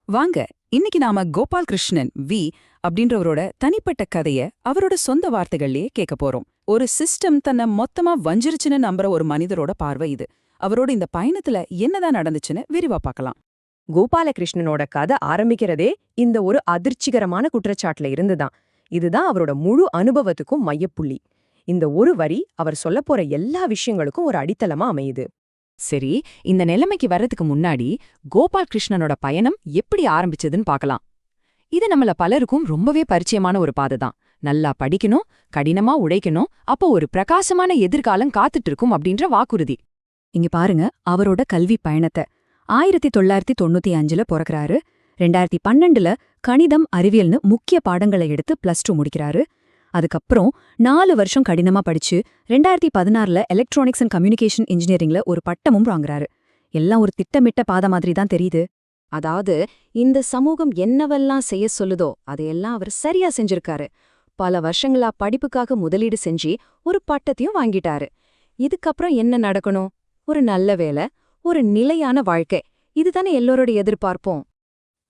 வாங்க, இன்னைக்கு நாம கோபால் கிருஷ்ணன் அப்படின்றவரோட தனிப்பட்ட கதைய அவரோட சொந்த வார்த்தைகள்லயே கேட்க போறோம். ஒரு சிஸ்டம் தன்னை மொத்தமா வஞ்சிருச்சுன்னு நம்புற ஒரு மனிதரோட பார்வை இது. அவரோட இந்த பயணத்துல என்னதான் நடந்துச்சுன்னு விரிவா பார்க்கலாம். கோபாலகிருஷ்ணனோட கதை ஆரம்பிக்கிறதே இந்த ஒரு அதிர்ச்சிகரமான குற்றச்சாட்டுல இருந்துதான். இதுதான் அவரோட முழு அனுபவத்துக்கும் மையப்புள்ளி. இந்த ஒரு வரி அவர் சொல்லப்போற எல்லா விஷயங்களுக்கும் ஒரு அடித்தளமா அமையுது. சரி, இந்த நிலைமைக்கு வர்றதுக்கு முன்னாடி கோபால் கிருஷ்ணனோட பயணம் எப்படி ஆரம்பிச்சதுன்னு பார்க்கலாம். இது நம்மள பலருக்கும் ரொம்பவே பரிச்சயமான ஒரு பாதை தான். நல்லா படிக்கணும், கடினமா உழைக்கணும், அப்போ ஒரு பிரகாசமான எதிர்காலம் காத்துட்டு இருக்கும் அப்படின்ற வாக்குறுதி. இங்க பாருங்க அவரோட கல்வி பயணத்தை. 1995ல பிறக்கறாரு. 2012ல கணிதம் அறிவியல்னு முக்கிய பாடங்களை எடுத்து +2 முடிக்கிறாரு. அதுக்கப்புறம் 4 வருஷம் கடினமா படிச்சு 2016ல எலக்ட்ரானிக்ஸ் அண்ட் கம்யூனிகேஷன் இன்ஜினியரிங்ல ஒரு பட்டமும் வாங்குறாரு. எல்லாம் ஒரு திட்டமிட்ட பாதை மாதிரி தான் தெரியுது. அதாவது இந்த சமூகம் என்னவெல்லாம் செய்ய சொல்லுதோ அதையெல்லாம் அவர் சரியா செஞ்சிருக்காரு. பல வருஷங்களா படிப்புக்காக முதலீடு செஞ்சு ஒரு பட்டத்தையும் வாங்கிட்டாரு. இதுக்கப்புறம் என்ன நடக்கணும்? ஒரு நல்ல வேலை, ஒரு நிலையான வாழ்க்கை. இதுதானே எல்லோரோட எதிர்பார்ப்போம்.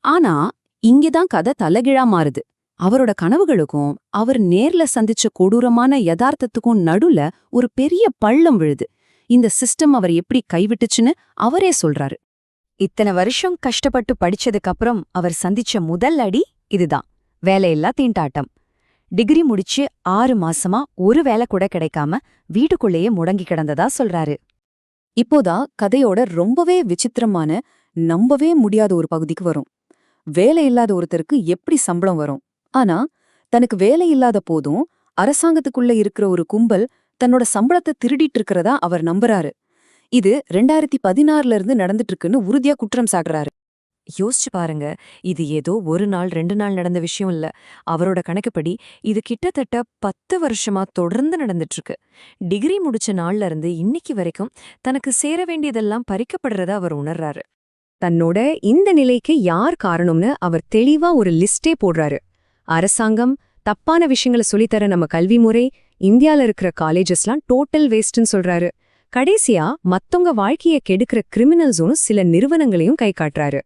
ஆனா இங்கதான் கதை தலைகீழா மாறுது. அவரோட கனவுகளுக்கும் அவர் நேர்ல சந்திச்ச கொடூரமான யதார்த்தத்துக்கும் நடுல ஒரு பெரிய பள்ளம் விழுது. இந்த சிஸ்டம் அவர் எப்படி கைவிட்டுச்சுன்னு அவரே சொல்றாரு. இத்தனை வருஷம் கஷ்டப்பட்டு படிச்சதுக்கு அப்புறம் அவர் சந்திச்ச முதல் அடி இதுதான், வேலையில்லா தீண்டாட்டம். டிகிரி முடிச்சு 6 மாசமா ஒரு வேலை கூட கிடைக்காம வீட்டுக்குள்ளேயே முடங்கி கிடந்ததா சொல்றாரு. இப்போதான் கதையோட ரொம்பவே விசித்திரமான, நம்பவே முடியாத ஒரு பகுதிக்கு வரும். வேலை இல்லாத ஒருத்தருக்கு எப்படி சம்பளம் வரும்? ஆனா தனக்கு வேலை இல்லாத போதும் அரசாங்கத்துக்குள்ள இருக்கிற ஒரு கும்பல் தன்னோட சம்பளத்தை திருடிட்டு இருக்கிறதா அவர் நம்புறாரு. இது 2016ல இருந்து நடந்துட்டு இருக்குன்னு உறுதியா குற்றம் சாட்டுறாரு. யோசிச்சு பாருங்க, இது ஏதோ ஒரு நாள் 2 நாள் நடந்த விஷயம் இல்ல. அவரோட கணக்குப்படி இது கிட்டத்தட்ட 10 வருஷமா தொடர்ந்து நடந்துட்டு இருக்கு. டிகிரி முடிச்ச நாள்ல இருந்து இன்னைக்கு வரைக்கும் தனக்கு சேர வேண்டியதெல்லாம் பறிக்கப்படுறத அவர் உணர்றாரு. தன்னோட இந்த நிலைக்கு யார் காரணம்னு அவர் தெளிவா ஒரு லிஸ்டே போடுறாரு. அரசாங்கம், தப்பான விஷயங்களை சொல்லித்தர நம்ம கல்வி முறை, இந்தியால இருக்கிற காலேஜஸ்லாம் டோட்டல் வேஸ்ட்னு சொல்றாரு. கடைசியா மத்தவங்க வாழ்க்கைய கெடுக்கிற கிரிமினல்ஸும் சில நிறுவனங்களையும் கை காட்டுறாரு.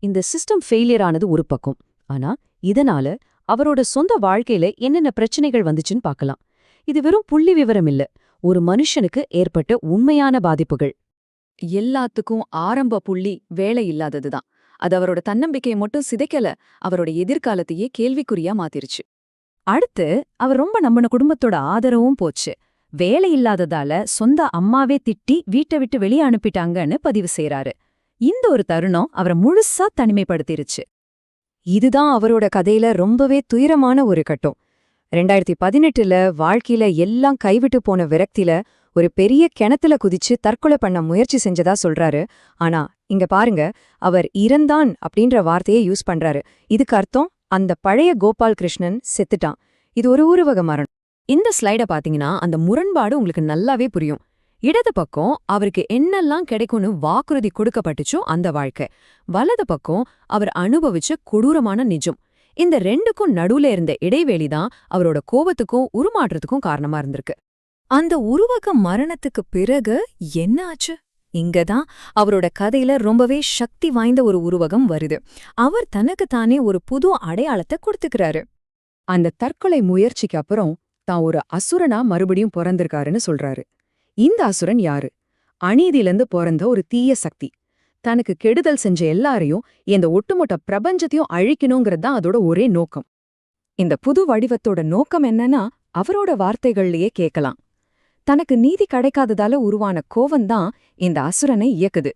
இந்த சிஸ்டம் ஃபெயிலியர் ஆனது ஒரு பக்கம். ஆனா இதனால அவரோட சொந்த வாழ்க்கையில என்னென்ன பிரச்சனைகள் வந்துச்சுன்னு பார்க்கலாம். இது வெறும் புள்ளி விவரம் இல்ல, ஒரு மனுஷனுக்கு ஏற்பட்ட உண்மையான பாதிப்புகள். எல்லாத்துக்கும் ஆரம்ப புள்ளி வேலை இல்லாததுதான். அது அவரோட தன்னம்பிக்கையை மட்டும் சிதைக்கல, அவரோட எதிர்காலத்தையே கேள்விக்குறியா மாத்திருச்சு. அடுத்து அவர் ரொம்ப நம்பின குடும்பத்தோட ஆதரவும் போச்சு. வேலை இல்லாததால சொந்த அம்மாவே திட்டி வீட்டை விட்டு வெளியே அனுப்பிட்டாங்கன்னு பதிவு செய்றாரு. இந்த ஒரு தருணம் அவரை முழுசா தனிமைப்படுத்திருச்சு. இதுதான் அவரோட கதையில ரொம்பவே துயரமான ஒரு கட்டம். 2018ல வாழ்க்கையில எல்லாம் கைவிட்டு போன விரக்தியில ஒரு பெரிய கிணத்துல குதிச்சு தற்கொலை பண்ண முயற்சி செஞ்சதா சொல்றாரு. ஆனா இங்க பாருங்க, அவர் இறந்தான் அப்படின்ற வார்த்தையை யூஸ் பண்றாரு. இதுக்கு அர்த்தம் அந்த பழைய கோபால் கிருஷ்ணன் செத்துட்டான். இது ஒரு உருவக மரணம். இந்த ஸ்லைட பாத்தீங்கன்னா அந்த முரண்பாடு உங்களுக்கு நல்லாவே புரியும். இடது பக்கம் அவருக்கு என்னெல்லாம் கிடைக்கும்னு வாக்குறுதி கொடுக்கப்பட்டுச்சோ அந்த வாழ்க்கை, வலது பக்கம் அவர் அனுபவிச்ச கொடூரமான நிஜம். இந்த ரெண்டுக்கும் நடுவுல இருந்த இடைவெளிதான் அவரோட கோபத்துக்கும் உருமாற்றத்துக்கும் காரணமா இருந்திருக்கு. அந்த உருவக மரணத்துக்கு பிறகு என்ன ஆச்சு? இங்கதான் அவரோட கதையில ரொம்பவே சக்தி வாய்ந்த ஒரு உருவகம் வருது. அவர் தனக்குத்தானே ஒரு புது அடையாளத்தை கொடுத்துக்கிறாரு. அந்த தற்கொலை முயற்சிக்கு அப்புறம் தான் ஒரு அசுரனா மறுபடியும் பிறந்திருக்காருன்னு சொல்றாரு. இந்த அசுரன் யாரு? அநீதியிலிருந்து பிறந்த ஒரு தீய சக்தி. தனக்கு கெடுதல் செஞ்ச எல்லாரையும், இந்த ஒட்டுமொத்த பிரபஞ்சத்தையும் அழிக்கணுங்கிறது தான் அதோட ஒரே நோக்கம். இந்த புது வடிவத்தோட நோக்கம் என்னன்னா அவரோட வார்த்தைகள்லயே கேட்கலாம். தனக்கு நீதி கிடைக்காததால உருவான கோவம்தான் இந்த அசுரனை இயக்குது.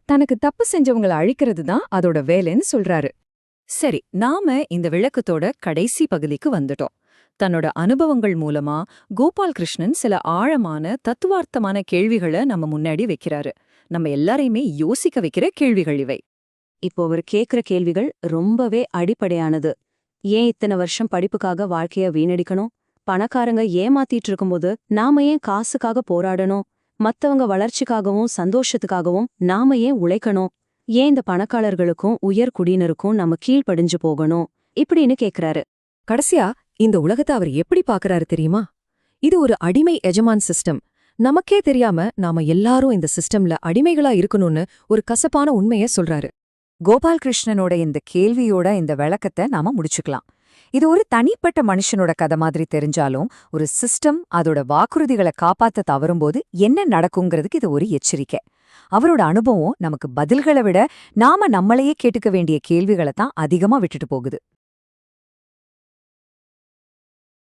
தனக்கு தப்பு செஞ்சவங்கள அழிக்கிறது தான் அதோட வேலைன்னு சொல்றாரு. சரி, நாம இந்த விளக்கத்தோட கடைசி பகுதிக்கு வந்துட்டோம். தன்னோட அனுபவங்கள் மூலமா கோபால் கிருஷ்ணன் சில ஆழமான தத்துவார்த்தமான கேள்விகளை நம்ம முன்னாடி வைக்கிறாரு. நம்ம எல்லாரையுமே யோசிக்க வைக்கிற கேள்விகள் இவை. இப்போ அவர் கேக்குற கேள்விகள் ரொம்பவே அடிப்படையானது. ஏன் இத்தனை வருஷம் படிப்புக்காக வாழ்க்கைய வீணடிக்கணும்? பணக்காரங்க ஏமாத்திட்டு இருக்கும்போது நாம ஏன் காசுக்காக போராடணும்? மத்தவங்க வளர்ச்சிக்காகவும் சந்தோஷத்துக்காகவும் நாம ஏன் உழைக்கணும்? ஏன் இந்த பணக்காரர்களுக்கும் உயர் குடியினருக்கும் நம்ம கீழ்ப்படிஞ்சு போகணும் இப்படின்னு கேக்குறாரு. கடைசியா இந்த உலகத்தை அவர் எப்படி பார்க்கறாரு தெரியுமா? இது ஒரு அடிமை எஜமான் சிஸ்டம். நமக்கே தெரியாம நாம எல்லாரும் இந்த சிஸ்டம்ல அடிமைகளா இருக்கணும்னு ஒரு கசப்பான உண்மைய சொல்றாரு. கோபாலகிருஷ்ணனோட இந்த கேள்வியோட இந்த விளக்கத்தை நாம முடிச்சுக்கலாம். இது ஒரு தனிப்பட்ட மனுஷனோட கதை மாதிரி தெரிஞ்சாலும், ஒரு சிஸ்டம் அதோட வாக்குறுதிகளை காப்பாத்த தவறும்போது என்ன நடக்குங்கிறதுக்கு இது ஒரு எச்சரிக்கை. அவரோட அனுபவம் நமக்கு பதில்களை விட நாம நம்மளையே கேட்டுக்க வேண்டிய கேள்விகளை தான் அதிகமா விட்டுட்டு போகுது.